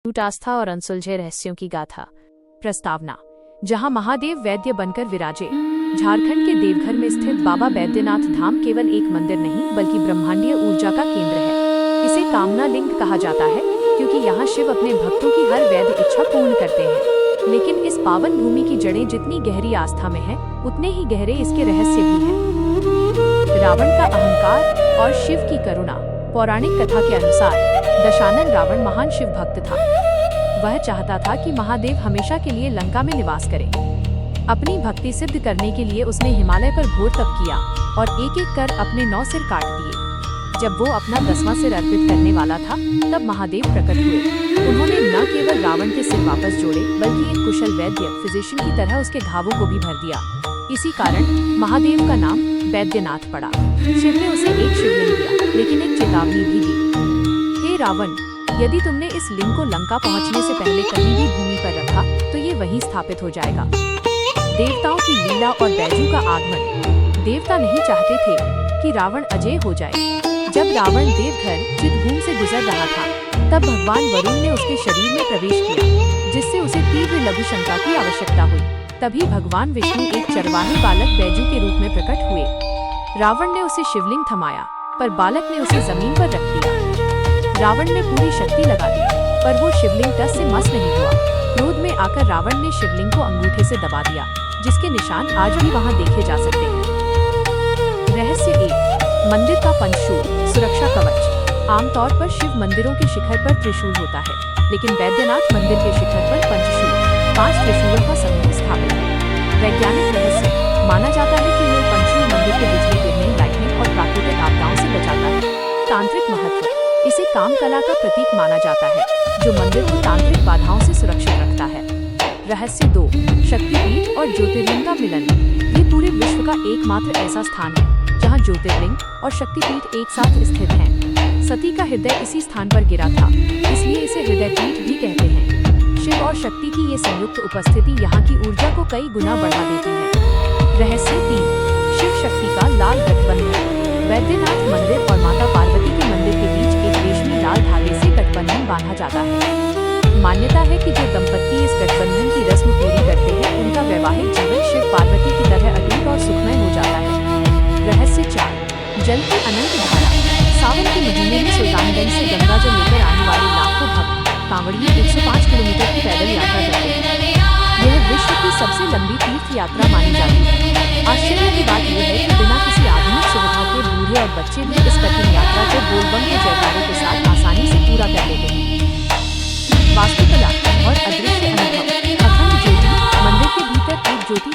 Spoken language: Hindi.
झूठ आस्था और अनसुलझे रहस्यों की गाथा। प्रस्तावना। जहां महादेव वैद्य बनकर विराजे, झारखंड के देवघर में स्थित बाबा बैद्यनाथ धाम केवल एक मंदिर नहीं बल्कि ब्रह्मांडीय ऊर्जा का केंद्र है। इसे कामना लिंग कहा जाता है क्योंकि यहाँ शिव अपने भक्तों की हर वैध इच्छा पूर्ण करते हैं। लेकिन इस पावन भूमि की जड़ें जितनी गहरी आस्था में है, उतने ही गहरे इसके रहस्य भी हैं। रावण का अहंकार और शिव की करुणा। पौराणिक कथा के अनुसार दशानन रावण महान शिव भक्त था। वह चाहता था कि महादेव हमेशा के लिए लंका में निवास करें। अपनी भक्ति सिद्ध करने के लिए उसने हिमालय पर घोर तप किया और एक एक कर अपने 9 सिर काट दिए। जब वो अपना 10वां सिर अर्पित करने वाला था, तब महादेव प्रकट हुए। उन्होंने न केवल रावण के सिर वापस जोड़े, बल्कि एक कुशल वैद्य फिजिशियन की तरह उसके घावों को भी भर दिया। इसी कारण महादेव का नाम बैद्यनाथ पड़ा। शिव ने उसे एक शिवलिंग दिया, लेकिन एक चेतावनी भी दी। हे रावण, यदि तुमने इस लिंग को लंका पहुंचने से पहले कहीं भी भूमि पर रखा, तो ये वहीं स्थापित हो जाएगा। देवताओं की लीला और बैजू का आगमन। देवता नहीं चाहते थे कि रावण अजय हो जाए। जब रावण देवघर चितभूम से गुजर रहा था, तब भगवान वरुण ने उसके शरीर में प्रवेश किया, जिससे उसे तीव्र लघु शंका की आवश्यकता हुई। तभी भगवान विष्णु एक चरवाहे बालक बैजू के रूप में प्रकट हुए। रावण ने उसे शिवलिंग थमाया, पर बालक ने उसे जमीन पर रख दिया। रावण ने पूरी शक्ति लगा दी, पर वो शिवलिंग टस से मस नहीं हुआ। क्रोध में आकर रावण ने शिवलिंग को अंगूठे से दबा दिया, जिसके निशान आज भी वहां देखे जा सकते हैं। रहस्य 1। मंदिर का पंचशूल सुरक्षा कवच। आमतौर पर शिव मंदिरों के शिखर पर त्रिशूल होता है, लेकिन बैद्यनाथ मंदिर के शिखर पर पंचशूल 5 त्रिशूलों का समूह स्थापित है। वैज्ञानिक रहस्य। माना जाता है कि यह पंचशूल मंदिर के बिजली गिरने, लाइटनिंग और प्राकृतिक आपदाओं से बचाता है। तांत्रिक महत्व। इसे काम कला का प्रतीक माना जाता है, जो मंदिर को तांत्रिक बाधाओं से सुरक्षित रखता है। रहस्य 2। शक्तिपीठ और ज्योतिर्लिंग का मिलन। ये पूरे विश्व का एकमात्र ऐसा स्थान है जहाँ ज्योतिर्लिंग और शक्तिपीठ एक साथ स्थित हैं। सती का हृदय इसी स्थान पर गिरा था, इसलिए इसे हृदयपीठ भी कहते हैं। शिव और शक्ति की ये संयुक्त उपस्थिति यहाँ की ऊर्जा को कई गुना बढ़ा देती है। रहस्य 3। शिव शक्ति का लाल गठबंधन। बैद्यनाथ मंदिर और माता पार्वती के मंदिर के बीच एक रेशमी लाल धागे से गठबंधन बांधा जाता है। मान्यता है कि जो दंपत्ति इस गठबंधन की रस्म पूरी करते हैं, उनका वैवाहिक जीवन शिव पार्वती की तरह अटूट और सुखमय हो जाता है। रहस्य 4। जल की अनंत धारा। सावन के महीने में सुल्तानगंज से गंगा जल लेकर आने वाले लाखों भक्त कांवड़िए 105 किलोमीटर की पैदल यात्रा करते हैं। यह विश्व की सबसे लंबी तीर्थ यात्रा मानी जाती है। आश्चर्य की बात यह है कि बिना किसी आधुनिक सुविधा के बूढ़े और बच्चे भी इस कठिन यात्रा को बोलबम के जयकारों के साथ आसानी से पूरा कर लेते हैं। वास्तुकला और अदृश्य अनुभव। अखंड ज्योति। मंदिर के भीतर एक ज्योति